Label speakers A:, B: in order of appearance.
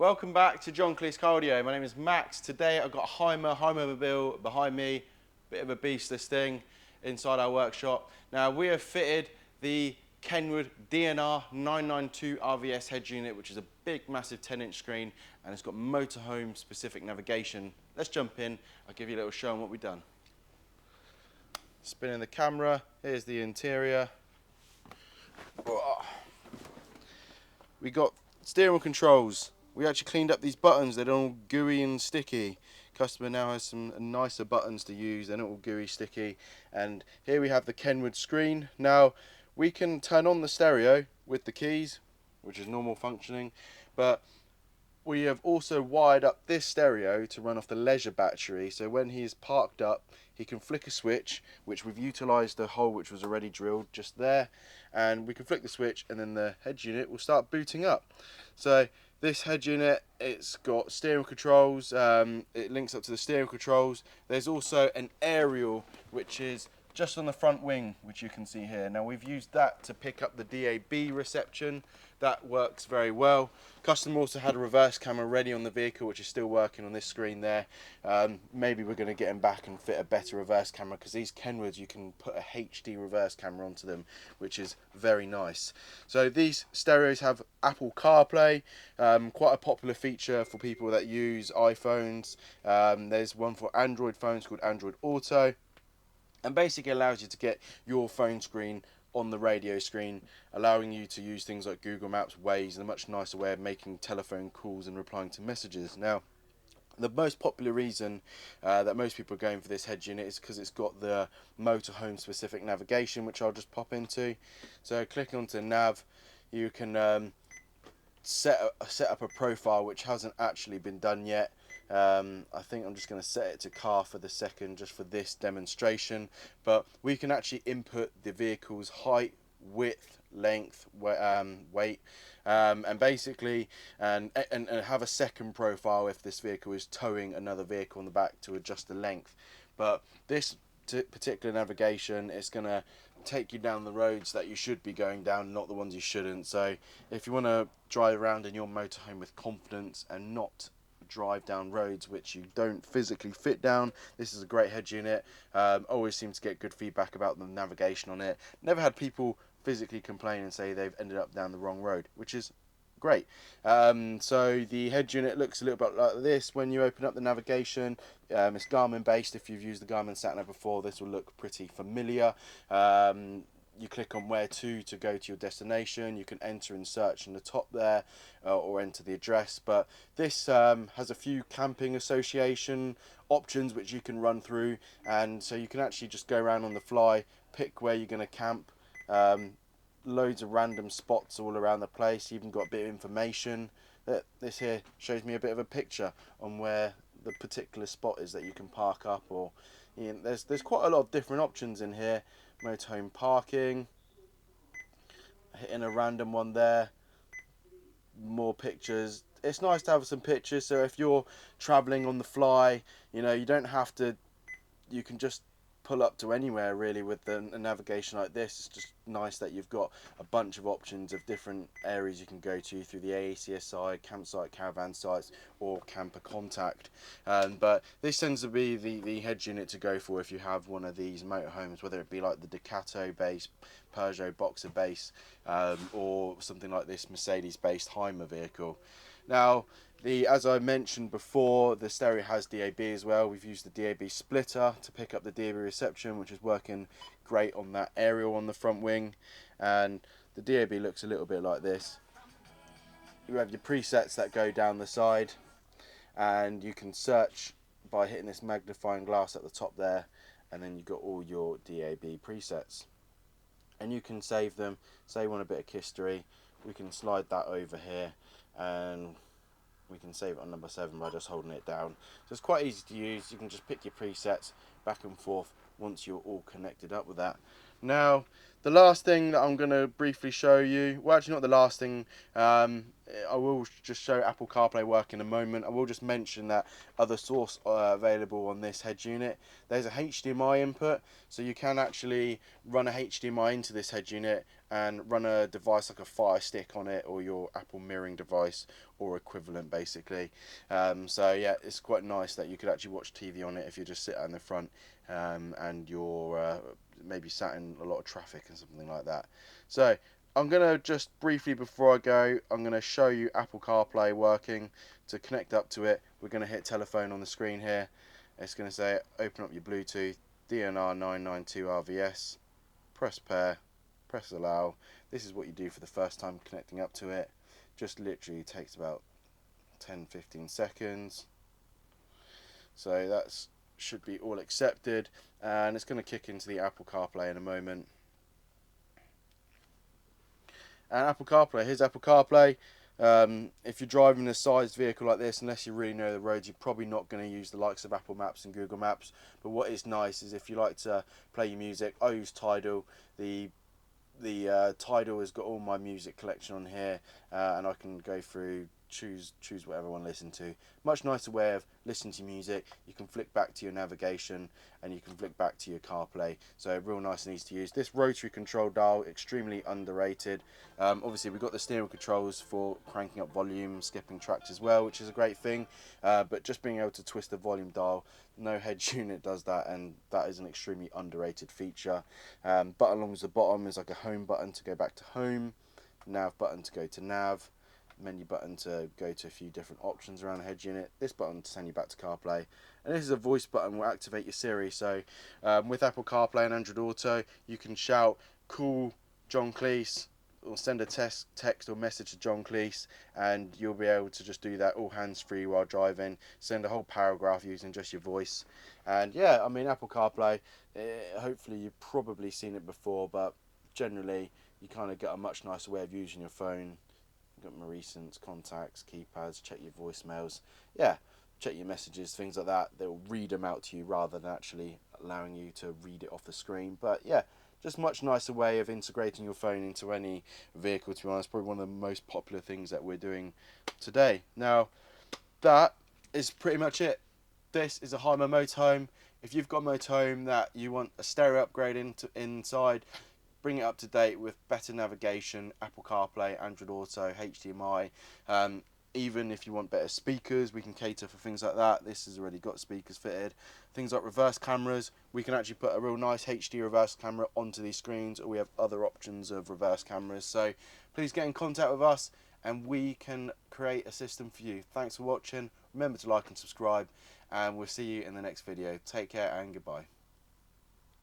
A: Welcome back to John Kleis Car Audio. My name is Max. Today I've got Hymer Mobile behind me. Bit of a beast, this thing, inside our workshop. Now we have fitted the Kenwood DNR992RVS head unit, which is a big, massive 10-inch screen, and it's got motorhome specific navigation. Let's jump in. I'll give you a little show on what we've done. Spinning the camera. Here's the interior. We got steering wheel controls. We actually cleaned up these buttons. They're all gooey and sticky. Customer now has some nicer buttons to use. They're not all gooey, sticky. And here we have the Kenwood screen. Now we can turn on the stereo with the keys, which is normal functioning, but we have also wired up this stereo to run off the leisure battery, so when he is parked up he can flick a switch, which we've utilised the hole which was already drilled just there, and we can flick the switch and then the head unit will start booting up. So this head unit, it's got steering controls, it links up to the steering controls. There's also an aerial which is just on the front wing, which you can see here. Now we've used that to pick up the DAB reception. That works very well. Customer also had a reverse camera ready on the vehicle, which is still working on this screen there. Maybe we're going to get him back and fit a better reverse camera, because these Kenwoods, you can put a HD reverse camera onto them, which is very nice. So these stereos have Apple CarPlay, quite a popular feature for people that use iPhones. There's one for Android phones called Android Auto, and basically allows you to get your phone screen on the radio screen, allowing you to use things like Google Maps, Waze, and a much nicer way of making telephone calls and replying to messages. Now, the most popular reason that most people are going for this head unit is because it's got the motorhome specific navigation, which I'll just pop into. So clicking onto nav, you can set up a profile, which hasn't actually been done yet. I think I'm just going to set it to car for the second, just for this demonstration, but we can actually input the vehicle's height, width, length, weight, and basically and have a second profile if this vehicle is towing another vehicle on the back to adjust the length. But this particular navigation is going to take you down the roads that you should be going down, not the ones you shouldn't. So if you want to drive around in your motorhome with confidence and not drive down roads which you don't physically fit down, this is a great head unit. Always seem to get good feedback about the navigation on it. Never had people physically complain and say they've ended up down the wrong road, which is great. So the head unit looks a little bit like this when you open up the navigation. It's Garmin based. If you've used the Garmin sat-nav before, this will look pretty familiar. You click on where to go to your destination. You can enter and search in the top there, or enter the address. But this has a few camping association options which you can run through, and so you can actually just go around on the fly, pick where you're going to camp. Loads of random spots all around the place. Even got a bit of information. This here shows me a bit of a picture on where the particular spot is that you can park up, or there's quite a lot of different options in here. Motorhome parking, hitting a random one there, more pictures. It's nice to have some pictures, so if you're traveling on the fly, you know, you don't have to, you can just pull up to anywhere really with a navigation like this. It's just nice that you've got a bunch of options of different areas you can go to through the AACSI, campsite, caravan sites, or camper contact. But this tends to be the head unit to go for if you have one of these motorhomes, whether it be like the Ducato base, Peugeot Boxer base, or something like this Mercedes based Hymer vehicle. Now, as I mentioned before, the stereo has DAB as well. We've used the DAB splitter to pick up the DAB reception, which is working great on that aerial on the front wing. And the DAB looks a little bit like this. You have your presets that go down the side, and you can search by hitting this magnifying glass at the top there, and then you've got all your DAB presets. And you can save them. Say you want a bit of history, we can slide that over here, and we can save it on number 7 by just holding it down. So it's quite easy to use. You can just pick your presets back and forth once you're all connected up with that. Now, the last thing that I'm going to briefly show you, well actually not the last thing, I will just show Apple CarPlay work in a moment. I will just mention that other source available on this head unit. There's a HDMI input, so you can actually run a HDMI into this head unit and run a device like a Fire Stick on it, or your Apple mirroring device or equivalent basically. So yeah, it's quite nice that you could actually watch TV on it if you just sit in the front and you're maybe sat in a lot of traffic and something like that. So I'm going to just briefly, before I go, I'm going to show you Apple CarPlay working. To connect up to it, we're going to hit telephone on the screen here. It's going to say open up your Bluetooth DNR992RVS, press pair, press allow. This is what you do for the first time connecting up to it. Just literally takes about 10-15 seconds. So that's should be all accepted, and it's going to kick into the Apple CarPlay in a moment. And Apple CarPlay, here's Apple CarPlay. If you're driving a sized vehicle like this, unless you really know the roads, you're probably not going to use the likes of Apple Maps and Google Maps. But what is nice is if you like to play your music, I use Tidal. The Tidal has got all my music collection on here, and I can go through, choose whatever I want to listen to. Much nicer way of listening to music. You can flick back to your navigation, and you can flick back to your CarPlay. So real nice and easy to use. This rotary control dial, extremely underrated. Obviously we've got the steering controls for cranking up volume, skipping tracks as well, which is a great thing. But just being able to twist the volume dial, no head unit does that, and that is an extremely underrated feature. Button along the bottom is like a home button to go back to home, nav button to go to nav, menu button to go to a few different options around the head unit, this button to send you back to CarPlay, and this is a voice button will activate your Siri. So with Apple CarPlay and Android Auto, you can shout call John Kleis, or send a text or message to John Kleis, and you'll be able to just do that all hands free while driving, send a whole paragraph using just your voice. And yeah, I mean, Apple CarPlay, hopefully you've probably seen it before, but generally you kind of get a much nicer way of using your phone. You've got my recents, contacts, keypads, check your voicemails, yeah, check your messages, things like that. They'll read them out to you rather than actually allowing you to read it off the screen. But yeah, just much nicer way of integrating your phone into any vehicle, to be honest. Probably one of the most popular things that we're doing today. Now, that is pretty much it. This is a Hymer motorhome. If you've got a motorhome that you want a stereo upgrade inside, bring it up to date with better navigation, Apple CarPlay, Android Auto, HDMI. Even if you want better speakers, we can cater for things like that. This has already got speakers fitted. Things like reverse cameras, we can actually put a real nice HD reverse camera onto these screens, or we have other options of reverse cameras. So please get in contact with us and we can create a system for you. Thanks for watching. Remember to like and subscribe, and we'll see you in the next video. Take care and goodbye.